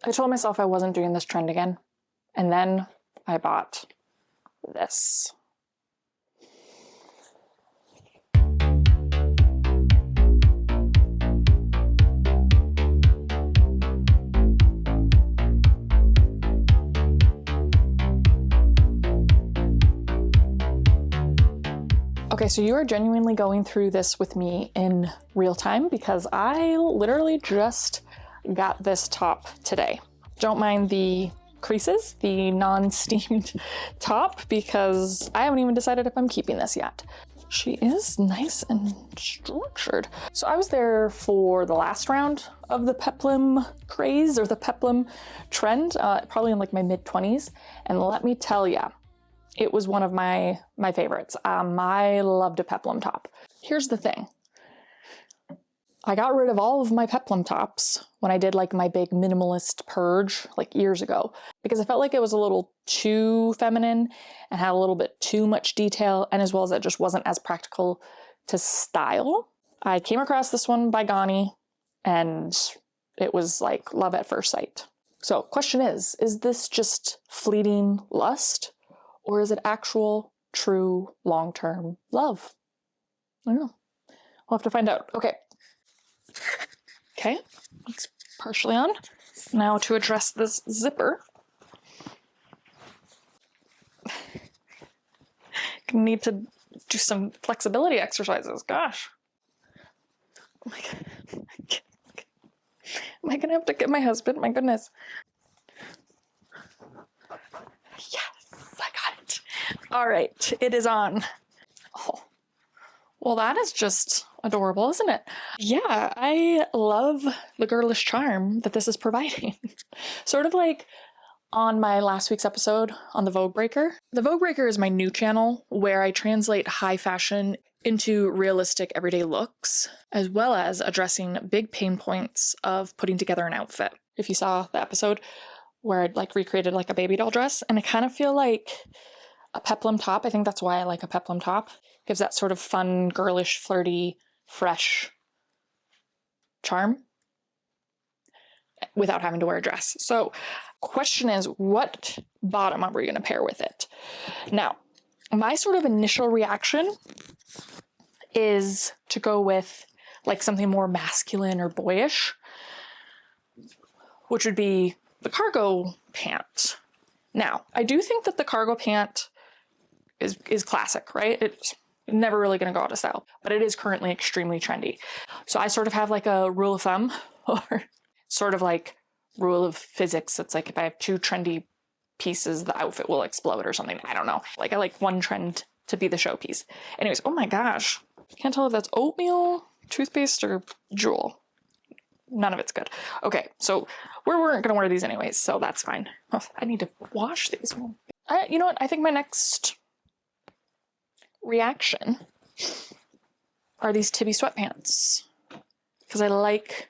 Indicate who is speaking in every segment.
Speaker 1: I told myself I wasn't doing this trend again, and then I bought this. Okay, so you are genuinely going through this with me in real time because I literally just got this top today. Don't mind the creases, the non-steamed top, because I haven't even decided if I'm keeping this yet. She is nice and structured. So I was there for the last round of the Peplum craze or the Peplum trend, probably in like my mid-20s. And let me tell ya, it was one of my favorites. I loved a Peplum top. Here's the thing. I got rid of all of my Peplum tops when I did like my big minimalist purge like years ago, because I felt like it was a little too feminine and had a little bit too much detail, and as well as it just wasn't as practical to style. I came across this one by Ghani and it was like love at first sight. So question is this just fleeting lust or is it actual, true, long-term love? I don't know. We'll have to find out. Okay, it's partially on. Now to address this zipper. Need to do some flexibility exercises, gosh. Oh my God. Am I gonna have to get my husband? My goodness. Yes, I got it. All right, it is on. Oh, well, that is just adorable, isn't it? Yeah, I love the girlish charm that this is providing. Sort of like on my last week's episode on the Vogue Breaker. The Vogue Breaker is my new channel where I translate high fashion into realistic everyday looks, as well as addressing big pain points of putting together an outfit. If you saw the episode where I'd like recreated like a baby doll dress, and I kind of feel like a Peplum top, I think that's why I like a Peplum top, gives that sort of fun, girlish, flirty, fresh charm without having to wear a dress. So question is, what bottom are we going to pair with it? Now, my sort of initial reaction is to go with like something more masculine or boyish, which would be the cargo pant. Now, I do think that the cargo pant is classic, right? It's never really going to go out of style, but it is currently extremely trendy. So I sort of have like a rule of thumb or sort of like rule of physics. It's like if I have two trendy pieces, the outfit will explode or something. I don't know. Like I like one trend to be the showpiece. Anyways, oh my gosh. Can't tell if that's oatmeal, toothpaste, or Jewel. None of it's good. Okay, so we weren't going to wear these anyways, so that's fine. Oh, I need to wash these. You know what? I think my next reaction are these Tibby sweatpants, because I like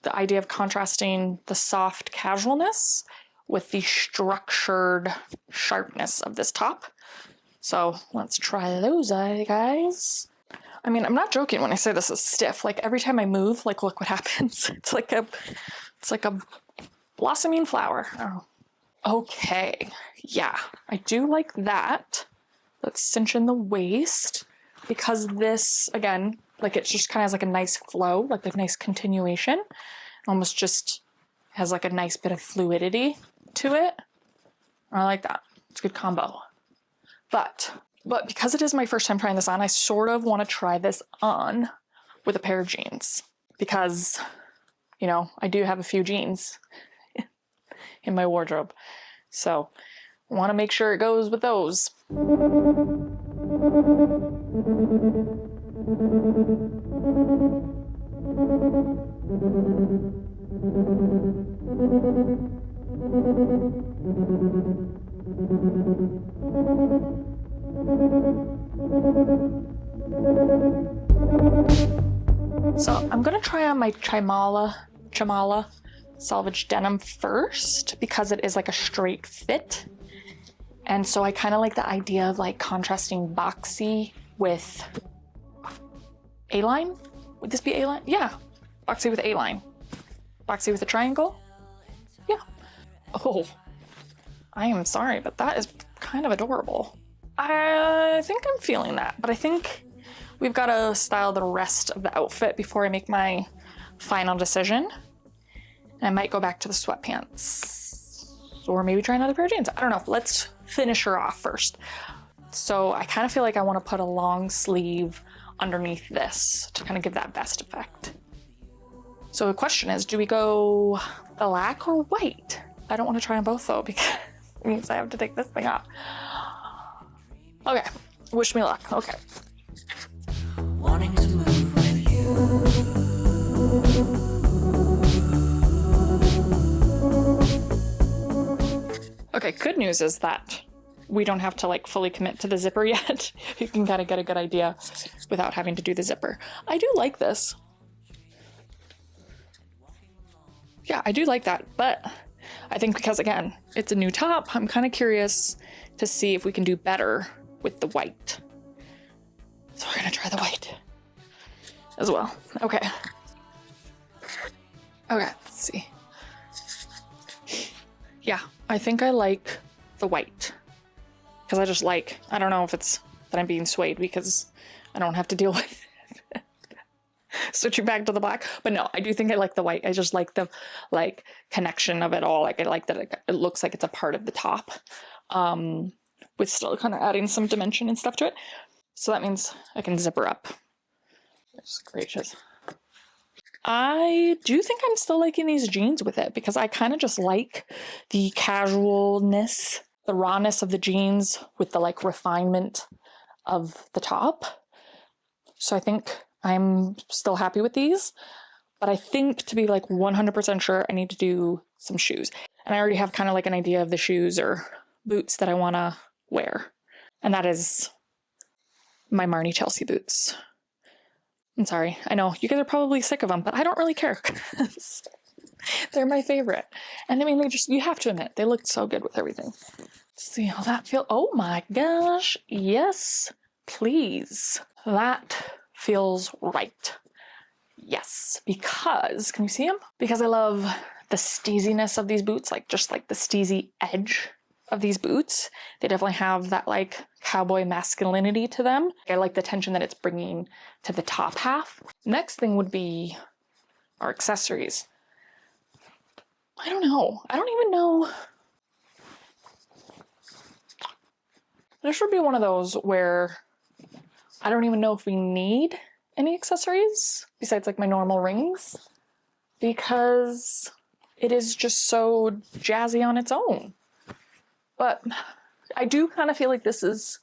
Speaker 1: the idea of contrasting the soft casualness with the structured sharpness of this top. So let's try those, guys. I mean, I'm not joking when I say this is stiff. Like every time I move, like look what happens. It's like a blossoming flower. Oh. Okay, yeah, I do like that. Let's cinch in the waist, because this, again, like it just kind of has like a nice flow, like a nice continuation. Almost just has like a nice bit of fluidity to it. I like that. It's a good combo. But because it is my first time trying this on, I sort of want to try this on with a pair of jeans, because, you know, I do have a few jeans in my wardrobe. So I want to make sure it goes with those. So I'm gonna try on my Chamala selvage denim first, because it is like a straight fit. And so I kind of like the idea of like contrasting boxy with A-line. Would this be A-line? Yeah. Boxy with A-line. Boxy with a triangle? Yeah. Oh, I am sorry, but that is kind of adorable. I think I'm feeling that, but I think we've got to style the rest of the outfit before I make my final decision. And I might go back to the sweatpants or maybe try another pair of jeans. I don't know. Let's finish her off first. So I kind of feel like I want to put a long sleeve underneath this to kind of give that vest effect. So the question is, do we go black or white? I don't want to try on both though, because it means I have to take this thing off. Okay, wish me luck. Okay.
Speaker 2: Wanting to move with you.
Speaker 1: Okay, good news is that we don't have to like fully commit to the zipper yet. You can kind of get a good idea without having to do the zipper. I do like this. Yeah, I do like that, but I think because again, it's a new top, I'm kind of curious to see if we can do better with the white. So we're gonna try the white as well. Okay. Okay, let's see. Yeah, I think I like the white. Because I just like, I don't know if it's that I'm being swayed because I don't have to deal with it. Switching back to the black. But no, I do think I like the white. I just like the like connection of it all. Like I like that it looks like it's a part of the top. With still kind of adding some dimension and stuff to it. So that means I can zip her up. Goodness gracious. I do think I'm still liking these jeans with it because I kind of just like the casualness, the rawness of the jeans with the like refinement of the top. So I think I'm still happy with these, but I think to be like 100% sure I need to do some shoes. And I already have kind of like an idea of the shoes or boots that I want to wear. And that is my MARNI Chelsea boots. I'm sorry, I know you guys are probably sick of them, but I don't really care because they're my favorite. And I mean, you have to admit, they look so good with everything. Let's see how that feels. Oh my gosh, yes, please. That feels right. Yes, because, can you see them? Because I love the steeziness of these boots, like just like the steezy edge of these boots. They definitely have that like cowboy masculinity to them. I like the tension that it's bringing to the top half. Next thing would be our accessories. I don't know. I don't even know. This should be one of those where I don't even know if we need any accessories besides like my normal rings, because it is just so jazzy on its own. But I do kind of feel like this is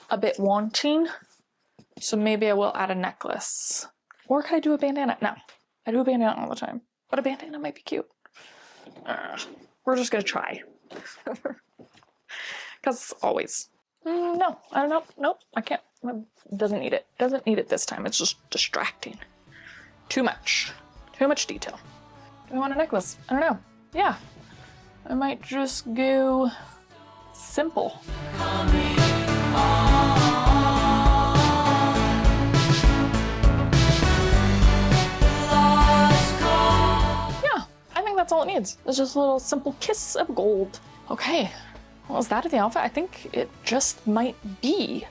Speaker 1: a bit wanting, so maybe I will add a necklace. Or could I do a bandana? No, I do a bandana all the time, but a bandana might be cute. We're just gonna try. Because always. No, I don't know. Nope, I can't. Doesn't need it. Doesn't need it this time. It's just distracting. Too much. Too much detail. Do I want a necklace? I don't know. Yeah. I might just go simple. Yeah, I think that's all it needs. It's just a little simple kiss of gold. Okay. Well, is that the outfit? I think it just might be.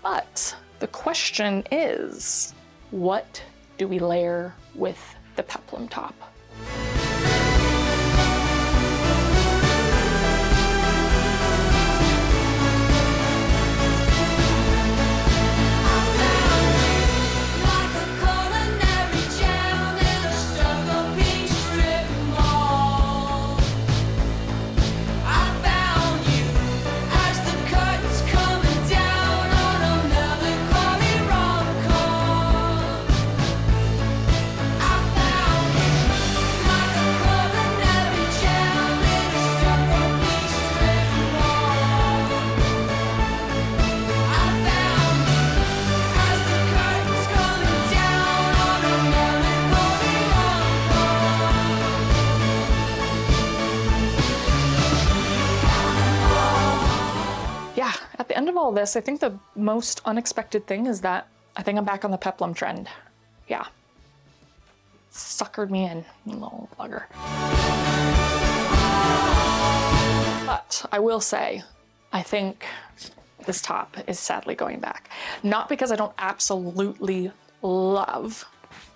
Speaker 1: But the question is, what do we layer with the Peplum top? At the end of all this, I think the most unexpected thing is that I think I'm back on the Peplum trend. Yeah. Suckered me in, you little bugger. But I will say, I think this top is sadly going back. Not because I don't absolutely love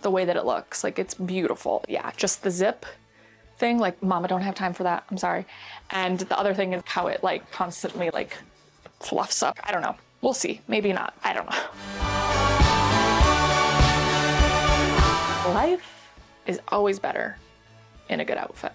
Speaker 1: the way that it looks. Like, it's beautiful. Yeah, just the zip thing, like, mama, don't have time for that. I'm sorry. And the other thing is how it like constantly like fluffs up. I don't know. We'll see. Maybe not. I don't know. Life is always better in a good outfit.